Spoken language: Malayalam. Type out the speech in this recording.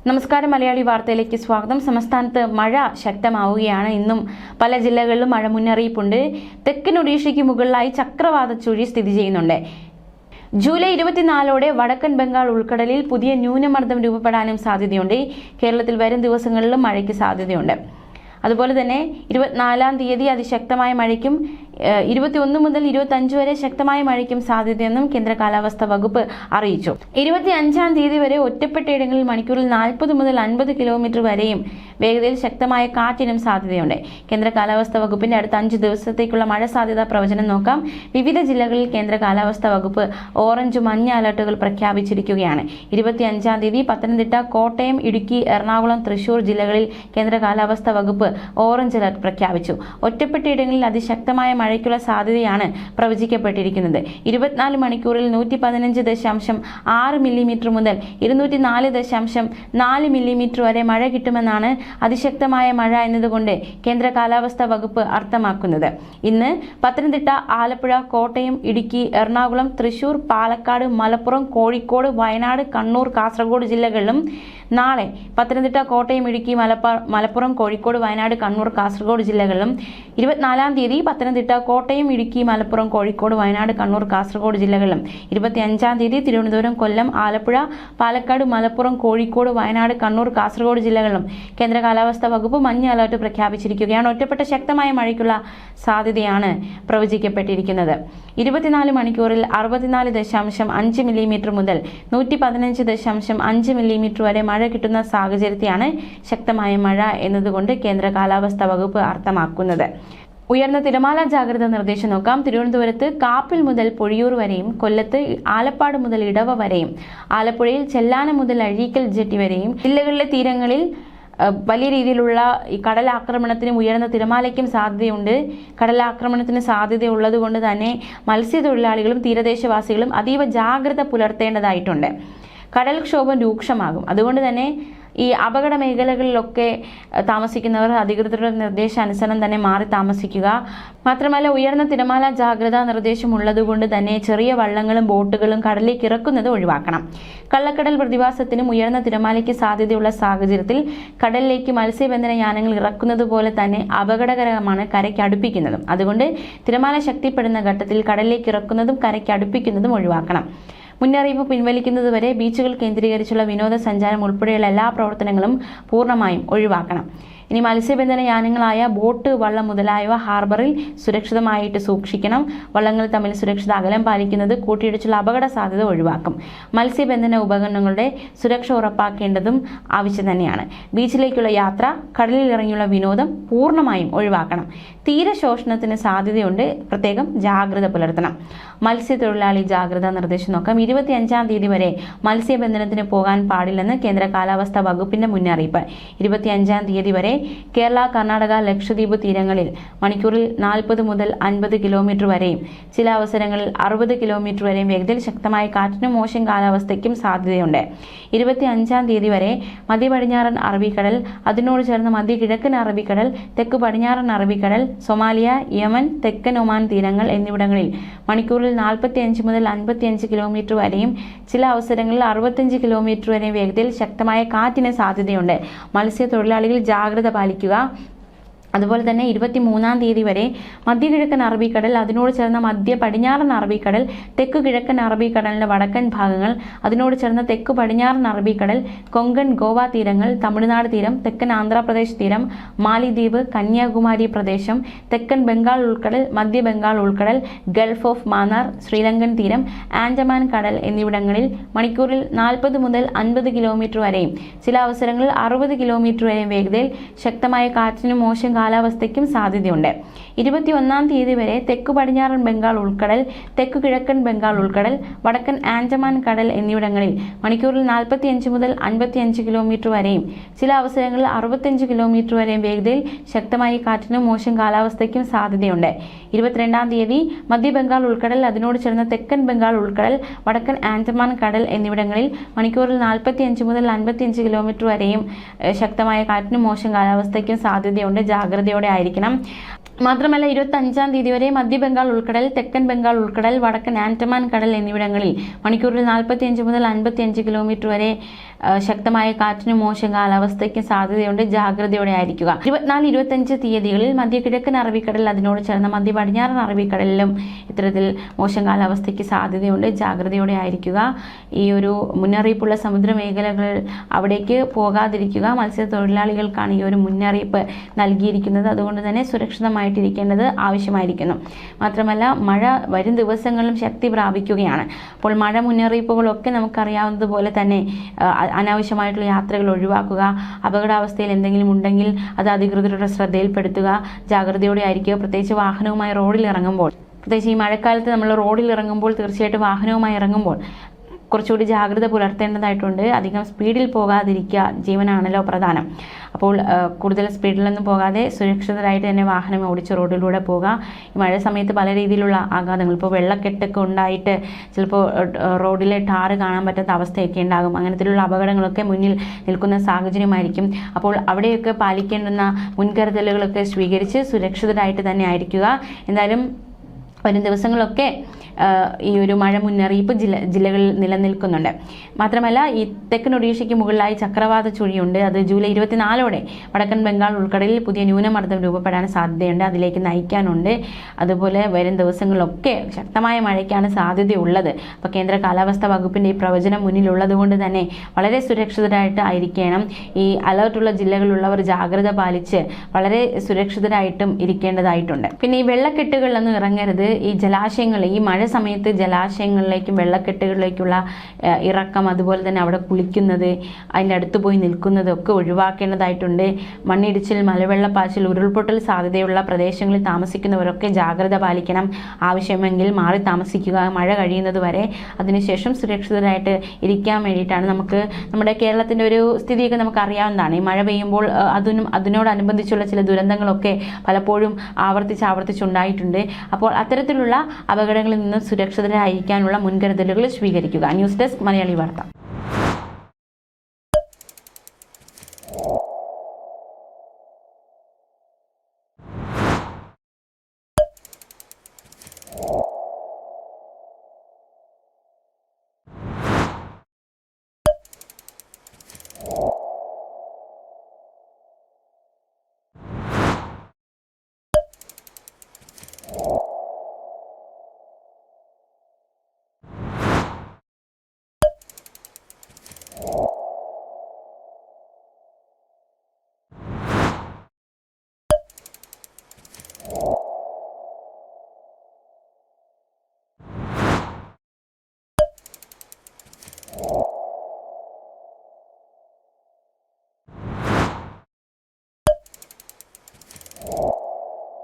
നമസ്കാരം. മലയാളി വാർത്തയിലേക്ക് സ്വാഗതം. സംസ്ഥാനത്ത് മഴ ശക്തമാവുകയാണ്. ഇന്നും പല ജില്ലകളിലും മഴ മുന്നറിയിപ്പുണ്ട്. തെക്കൻ ഒഡീഷയ്ക്ക് മുകളിലായി ചക്രവാത ചുഴി സ്ഥിതി ചെയ്യുന്നുണ്ട്. ജൂലൈ 24 വടക്കൻ ബംഗാൾ ഉൾക്കടലിൽ പുതിയ ന്യൂനമർദ്ദം രൂപപ്പെടാനും സാധ്യതയുണ്ട്. കേരളത്തിൽ വരും ദിവസങ്ങളിലും മഴയ്ക്ക് സാധ്യതയുണ്ട്. അതുപോലെ തന്നെ 24-ാം തീയതി അതിശക്തമായ മഴയ്ക്കും 21 മുതൽ 25 വരെ ശക്തമായ മഴയ്ക്കും സാധ്യതയെന്നും കേന്ദ്ര കാലാവസ്ഥാ വകുപ്പ് അറിയിച്ചു. 25-ാം തീയതി വരെ ഒറ്റപ്പെട്ടയിടങ്ങളിൽ മണിക്കൂറിൽ 40 മുതൽ 50 കിലോമീറ്റർ വരെയും വേഗതയിൽ ശക്തമായ കാറ്റിനും സാധ്യതയുണ്ട്. കേന്ദ്ര കാലാവസ്ഥാ വകുപ്പിന്റെ അടുത്ത 5 ദിവസത്തേക്കുള്ള മഴ സാധ്യതാ പ്രവചനം നോക്കാം. വിവിധ ജില്ലകളിൽ കേന്ദ്ര കാലാവസ്ഥാ വകുപ്പ് ഓറഞ്ച് മഞ്ഞ അലർട്ടുകൾ പ്രഖ്യാപിച്ചിരിക്കുകയാണ്. 25-ാം തീയതി പത്തനംതിട്ട, കോട്ടയം, ഇടുക്കി, എറണാകുളം, തൃശൂർ ജില്ലകളിൽ കേന്ദ്ര കാലാവസ്ഥാ വകുപ്പ് ഓറഞ്ച് അലർട്ട് പ്രഖ്യാപിച്ചു. ഒറ്റപ്പെട്ടയിടങ്ങളിൽ അതിശക്തമായ മഴയ്ക്കുള്ള സാധ്യതയാണ് പ്രവചിക്കപ്പെട്ടിരിക്കുന്നത്. 24 മണിക്കൂറിൽ 115.6 മില്ലിമീറ്റർ മുതൽ 204.4 മില്ലിമീറ്റർ വരെ മഴ കിട്ടുമെന്നാണ് അതിശക്തമായ മഴ എന്നതുകൊണ്ട് കേന്ദ്ര കാലാവസ്ഥാ വകുപ്പ് അർത്ഥമാക്കുന്നത്. ഇന്ന് പത്തനംതിട്ട, ആലപ്പുഴ, കോട്ടയം, ഇടുക്കി, എറണാകുളം, തൃശൂർ, പാലക്കാട്, മലപ്പുറം, കോഴിക്കോട്, വയനാട്, കണ്ണൂർ, കാസർഗോഡ് ജില്ലകളിലും നാളെ പത്തനംതിട്ട, കോട്ടയം, ഇടുക്കി, മലപ്പുറം, കോഴിക്കോട്, വയനാട്, കണ്ണൂർ, കാസർഗോഡ് ജില്ലകളിലും 24-ാം തീയതി പത്തനംതിട്ട, കോട്ടയം, ഇടുക്കി, മലപ്പുറം, കോഴിക്കോട്, വയനാട്, കണ്ണൂർ, കാസർഗോഡ് ജില്ലകളിലും 25-ാം തീയതി തിരുവനന്തപുരം, കൊല്ലം, ആലപ്പുഴ, പാലക്കാട്, മലപ്പുറം, കോഴിക്കോട്, വയനാട്, കണ്ണൂർ, കാസർഗോഡ് ജില്ലകളിലും കേന്ദ്ര കാലാവസ്ഥാ വകുപ്പ് മഞ്ഞ അലർട്ട് പ്രഖ്യാപിച്ചിരിക്കുകയാണ്. ഒറ്റപ്പെട്ട ശക്തമായ മഴയ്ക്കുള്ള സാധ്യതയാണ് പ്രവചിക്കപ്പെട്ടിരിക്കുന്നത്. 24 മണിക്കൂറിൽ 64.5 മില്ലിമീറ്റർ മുതൽ 115.5 മില്ലിമീറ്റർ വരെ മഴ കിട്ടുന്ന സാഹചര്യത്തെയാണ് ശക്തമായ മഴ എന്നതുകൊണ്ട് കേന്ദ്ര കാലാവസ്ഥാ വകുപ്പ് അർത്ഥമാക്കുന്നത്. ഉയർന്ന തിരമാല ജാഗ്രതാ നിർദ്ദേശം നോക്കാം. തിരുവനന്തപുരത്ത് കാപ്പിൽ മുതൽ പൊഴിയൂർ വരെയും, കൊല്ലത്ത് ആലപ്പാട് മുതൽ ഇടവ വരെയും, ആലപ്പുഴയിൽ ചെല്ലാനം മുതൽ അഴീക്കൽ ജെട്ടി വരെയും ജില്ലകളിലെ തീരങ്ങളിൽ വലിയ രീതിയിലുള്ള ഈ കടലാക്രമണത്തിനും ഉയർന്ന തിരമാലയ്ക്കും സാധ്യതയുണ്ട്. കടലാക്രമണത്തിന് സാധ്യതയുള്ളത് കൊണ്ട് തന്നെ മത്സ്യത്തൊഴിലാളികളും തീരദേശവാസികളും അതീവ ജാഗ്രത പുലർത്തേണ്ടതായിട്ടുണ്ട്. കടൽക്ഷോഭം രൂക്ഷമാകും. അതുകൊണ്ട് തന്നെ ഈ അപകട മേഖലകളിലൊക്കെ താമസിക്കുന്നവർ അധികൃതരുടെ നിർദ്ദേശാനുസരണം തന്നെ മാറി താമസിക്കുക. മാത്രമല്ല, ഉയർന്ന തിരമാല ജാഗ്രതാ നിർദ്ദേശം ഉള്ളതുകൊണ്ട് തന്നെ ചെറിയ വള്ളങ്ങളും ബോട്ടുകളും കടലിലേക്ക് ഇറക്കുന്നത് ഒഴിവാക്കണം. കള്ളക്കടൽ പ്രതിഭാസത്തിനും ഉയർന്ന തിരമാലയ്ക്ക് സാധ്യതയുള്ള സാഹചര്യത്തിൽ കടലിലേക്ക് മത്സ്യബന്ധന യാനങ്ങൾ ഇറക്കുന്നത് പോലെ തന്നെ അപകടകരമാണ് കരയ്ക്ക് അടുപ്പിക്കുന്നതും. അതുകൊണ്ട് തിരമാല ശക്തിപ്പെടുന്ന ഘട്ടത്തിൽ കടലിലേക്ക് ഇറക്കുന്നതും കരയ്ക്ക് അടുപ്പിക്കുന്നതും ഒഴിവാക്കണം. മുന്നറിയിപ്പ് പിൻവലിക്കുന്നതുവരെ ബീച്ചുകൾ കേന്ദ്രീകരിച്ചുള്ള വിനോദസഞ്ചാരം ഉൾപ്പെടെയുള്ള എല്ലാ പ്രവർത്തനങ്ങളും പൂർണ്ണമായും ഒഴിവാക്കണം. ഇനി മത്സ്യബന്ധന യാനങ്ങളായ ബോട്ട്, വള്ളം മുതലായവ ഹാർബറിൽ സുരക്ഷിതമായിട്ട് സൂക്ഷിക്കണം. വള്ളങ്ങൾ തമ്മിൽ സുരക്ഷിത അകലം പാലിക്കുന്നത് കൂട്ടിയിടിച്ചുള്ള അപകട സാധ്യത ഒഴിവാക്കും. മത്സ്യബന്ധന ഉപകരണങ്ങളുടെ സുരക്ഷ ഉറപ്പാക്കേണ്ടതും ആവശ്യം തന്നെയാണ്. ബീച്ചിലേക്കുള്ള യാത്ര, കടലിൽ ഇറങ്ങിയുള്ള വിനോദം പൂർണ്ണമായും ഒഴിവാക്കണം. തീരശോഷണത്തിന് സാധ്യതയുണ്ട്, പ്രത്യേകം ജാഗ്രത പുലർത്തണം. മത്സ്യത്തൊഴിലാളി ജാഗ്രതാ നിർദ്ദേശം നോക്കാം. 25-ാം തീയതി വരെ മത്സ്യബന്ധനത്തിന് പോകാൻ പാടില്ലെന്ന് കേന്ദ്ര കാലാവസ്ഥാ വകുപ്പിന്റെ മുന്നറിയിപ്പ്. 25-ാം തീയതി വരെ കേരള, കർണാടക, ലക്ഷദ്വീപ് തീരങ്ങളിൽ മണിക്കൂറിൽ 40 മുതൽ 50 കിലോമീറ്റർ വരെയും ചില അവസരങ്ങളിൽ 60 കിലോമീറ്റർ വരെയും വേഗതയിൽ ശക്തമായ കാറ്റിനും മോശം കാലാവസ്ഥയ്ക്കും സാധ്യതയുണ്ട്. 25-ാം തീയതി വരെ മധ്യ പടിഞ്ഞാറൻ അറബിക്കടൽ, അതിനോട് ചേർന്ന് മധ്യ കിഴക്കൻ അറബിക്കടൽ, തെക്ക് പടിഞ്ഞാറൻ അറബിക്കടൽ, സൊമാലിയ, യമൻ, തെക്കൻ ഒമാൻ തീരങ്ങൾ എന്നിവിടങ്ങളിൽ മണിക്കൂറിൽ 45 മുതൽ 55 കിലോമീറ്റർ വരെയും ചില അവസരങ്ങളിൽ 65 കിലോമീറ്റർ വരെയും വേഗതയിൽ ശക്തമായ കാറ്റിന് സാധ്യതയുണ്ട്. മത്സ്യത്തൊഴിലാളികൾ ജാഗ്രത പാലിക്കുക. അതുപോലെ തന്നെ 23-ാം തീയതി വരെ മധ്യ കിഴക്കൻ അറബിക്കടൽ, അതിനോട് ചേർന്ന മധ്യ പടിഞ്ഞാറൻ അറബിക്കടൽ, തെക്ക് കിഴക്കൻ അറബിക്കടലിന്റെ വടക്കൻ ഭാഗങ്ങൾ, അതിനോട് ചേർന്ന തെക്ക് പടിഞ്ഞാറൻ അറബിക്കടൽ, കൊങ്കൺ, ഗോവ തീരങ്ങൾ, തമിഴ്നാട് തീരം, തെക്കൻ ആന്ധ്രാപ്രദേശ് തീരം, മാലിദ്വീപ്, കന്യാകുമാരി പ്രദേശം, തെക്കൻ ബംഗാൾ ഉൾക്കടൽ, മധ്യ ബംഗാൾ ഉൾക്കടൽ, ഗൾഫ് ഓഫ് മാന്നാർ, ശ്രീലങ്കൻ തീരം, ആൻഡമാൻ കടൽ എന്നിവിടങ്ങളിൽ മണിക്കൂറിൽ 40 മുതൽ 50 കിലോമീറ്റർ വരെയും ചില അവസരങ്ങളിൽ 60 കിലോമീറ്റർ വരെയും വേഗതയിൽ ശക്തമായ കാറ്റിനും മോശം കാലാവസ്ഥയ്ക്കും സാധ്യതയുണ്ട്. 21-ാം തീയതി വരെ തെക്ക് പടിഞ്ഞാറൻ ബംഗാൾ ഉൾക്കടൽ, തെക്ക് കിഴക്കൻ ബംഗാൾ ഉൾക്കടൽ, വടക്കൻ ആൻഡമാൻ കടൽ എന്നിവിടങ്ങളിൽ മണിക്കൂറിൽ 45 മുതൽ 55 കിലോമീറ്റർ വരെയും ചില അവസരങ്ങളിൽ 65 കിലോമീറ്റർ വരെയും വേഗതയിൽ ശക്തമായ കാറ്റിനും മോശം കാലാവസ്ഥയ്ക്കും സാധ്യതയുണ്ട്. 22-ാം തീയതി മധ്യ ബംഗാൾ ഉൾക്കടൽ, അതിനോട് ചേർന്ന തെക്കൻ ബംഗാൾ ഉൾക്കടൽ, വടക്കൻ ആൻഡമാൻ കടൽ എന്നിവിടങ്ങളിൽ മണിക്കൂറിൽ 45 മുതൽ 55 കിലോമീറ്റർ വരെയും ശക്തമായ കാറ്റിനും മോശം കാലാവസ്ഥയ്ക്കും സാധ്യതയുണ്ട്. ജാഗ്രതയോടെ ആയിരിക്കണം. മാത്രമല്ല 25-ാം തീയതി വരെ മധ്യ ബംഗാൾ ഉൾക്കടൽ, തെക്കൻ ബംഗാൾ ഉൾക്കടൽ, വടക്കൻ ആൻഡമാൻ കടൽ എന്നിവിടങ്ങളിൽ മണിക്കൂറിൽ 45 മുതൽ 55 കിലോമീറ്റർ വരെ ശക്തമായ കാറ്റിനും മോശം കാലാവസ്ഥയ്ക്കും സാധ്യതയുണ്ട്, ജാഗ്രതയോടെ ആയിരിക്കുക. 24-25 തീയതികളിൽ മധ്യ കിഴക്കൻ അറബിക്കടൽ അതിനോട് ചേർന്ന മധ്യ പടിഞ്ഞാറൻ അറബിക്കടലിലും ഇത്തരത്തിൽ മോശം കാലാവസ്ഥയ്ക്ക് സാധ്യതയുണ്ട്, ജാഗ്രതയോടെ ആയിരിക്കുക. ഈ ഒരു മുന്നറിയിപ്പുള്ള സമുദ്രമേഖലകൾ അവിടേക്ക് പോകാതിരിക്കുക. മത്സ്യത്തൊഴിലാളികൾക്കാണ് ഈ ഒരു മുന്നറിയിപ്പ് നൽകിയിരിക്കുന്നത്. അതുകൊണ്ട് തന്നെ സുരക്ഷിതമായിട്ടിരിക്കേണ്ടത് ആവശ്യമായിരിക്കുന്നു. മാത്രമല്ല മഴ വരും ദിവസങ്ങളിലും ശക്തി പ്രാപിക്കുകയാണ്. അപ്പോൾ മഴ മുന്നറിയിപ്പുകളൊക്കെ നമുക്കറിയാവുന്നതുപോലെ തന്നെ അനാവശ്യമായിട്ടുള്ള യാത്രകൾ ഒഴിവാക്കുക. അപകടാവസ്ഥയിൽ എന്തെങ്കിലും ഉണ്ടെങ്കിൽ അത് അധികൃതരുടെ ശ്രദ്ധയിൽപ്പെടുത്തുക. ജാഗ്രതയോടെ ആയിരിക്കുക. പ്രത്യേകിച്ച് വാഹനവുമായി റോഡിൽ ഇറങ്ങുമ്പോൾ, പ്രത്യേകിച്ച് ഈ മഴക്കാലത്ത് നമ്മൾ റോഡിൽ ഇറങ്ങുമ്പോൾ, തീർച്ചയായിട്ടും വാഹനവുമായി ഇറങ്ങുമ്പോൾ കുറച്ചുകൂടി ജാഗ്രത പുലർത്തേണ്ടതായിട്ടുണ്ട്. അധികം സ്പീഡിൽ പോകാതിരിക്കുക, ജീവനാണല്ലോ പ്രധാനം. അപ്പോൾ കൂടുതൽ സ്പീഡിലൊന്നും പോകാതെ സുരക്ഷിതരായിട്ട് തന്നെ വാഹനം ഓടിച്ച് റോഡിലൂടെ പോകുക. ഈ മഴ സമയത്ത് പല രീതിയിലുള്ള ആഘാതങ്ങൾ, ഇപ്പോൾ വെള്ളക്കെട്ടൊക്കെ ഉണ്ടായിട്ട് ചിലപ്പോൾ റോഡിലെ ടാറ് കാണാൻ പറ്റാത്ത അവസ്ഥയൊക്കെ ഉണ്ടാകും. അങ്ങനത്തെയുള്ള അപകടങ്ങളൊക്കെ മുന്നിൽ നിൽക്കുന്ന സാഹചര്യമായിരിക്കും. അപ്പോൾ അവിടെയൊക്കെ പാലിക്കേണ്ടുന്ന മുൻകരുതലുകളൊക്കെ സ്വീകരിച്ച് സുരക്ഷിതരായിട്ട് തന്നെ ആയിരിക്കുക. എന്തായാലും വരും ദിവസങ്ങളൊക്കെ ഈ ഒരു മഴ മുന്നറിയിപ്പ് ജില്ലകളിൽ നിലനിൽക്കുന്നുണ്ട്. മാത്രമല്ല ഈ തെക്കൻ ഒഡീഷയ്ക്ക് മുകളിലായി ചക്രവാത ചുഴിയുണ്ട്. അത് ജൂലൈ 24 വടക്കൻ ബംഗാൾ ഉൾക്കടലിൽ പുതിയ ന്യൂനമർദ്ദം രൂപപ്പെടാൻ സാധ്യതയുണ്ട്, അതിലേക്ക് നയിക്കാനുണ്ട്. അതുപോലെ വരും ദിവസങ്ങളിലൊക്കെ ശക്തമായ മഴയ്ക്കാണ് സാധ്യതയുള്ളത്. അപ്പോൾ കേന്ദ്ര കാലാവസ്ഥാ വകുപ്പിൻ്റെ ഈ പ്രവചനം മുന്നിലുള്ളത് കൊണ്ട് തന്നെ വളരെ സുരക്ഷിതരായിട്ട് ആയിരിക്കണം. ഈ അലർട്ടുള്ള ജില്ലകളിലുള്ളവർ ജാഗ്രത പാലിച്ച് വളരെ സുരക്ഷിതരായിട്ടും ഇരിക്കേണ്ടതായിട്ടുണ്ട്. പിന്നെ ഈ വെള്ളക്കെട്ടുകളിലൊന്നും ഇറങ്ങരുത്. ഈ ജലാശയങ്ങൾ, ഈ മഴ സമയത്ത് ജലാശയങ്ങളിലേക്കും വെള്ളക്കെട്ടുകളിലേക്കുള്ള ഇറക്കം, അതുപോലെ തന്നെ അവിടെ കുളിക്കുന്നത്, അതിൻ്റെ അടുത്ത് പോയി നിൽക്കുന്നത് ഒക്കെ ഒഴിവാക്കേണ്ടതായിട്ടുണ്ട്. മണ്ണിടിച്ചിൽ, മലവെള്ളപ്പാച്ചിൽ, ഉരുൾപൊട്ടൽ സാധ്യതയുള്ള പ്രദേശങ്ങളിൽ താമസിക്കുന്നവരൊക്കെ ജാഗ്രത പാലിക്കണം. ആവശ്യമെങ്കിൽ മാറി താമസിക്കുക മഴ കഴിയുന്നത് വരെ. അതിനുശേഷം സുരക്ഷിതരായിട്ട് ഇരിക്കാൻ വേണ്ടിയിട്ടാണ് നമ്മുടെ കേരളത്തിൻ്റെ ഒരു സ്ഥിതിയൊക്കെ നമുക്ക് അറിയാവുന്നതാണ്. ഈ മഴ പെയ്യുമ്പോൾ അതിനോടനുബന്ധിച്ചുള്ള ചില ദുരന്തങ്ങളൊക്കെ പലപ്പോഴും ആവർത്തിച്ചുണ്ടായിട്ടുണ്ട്. അപ്പോൾ അത്തരത്തിലുള്ള അപകടങ്ങളിൽ നിന്ന് സുരക്ഷിതരായിരിക്കാനുള്ള മുൻകരുതലുകൾ സ്വീകരിക്കുക. ന്യൂസ് ഡെസ്ക് മലയാളി വാർത്ത.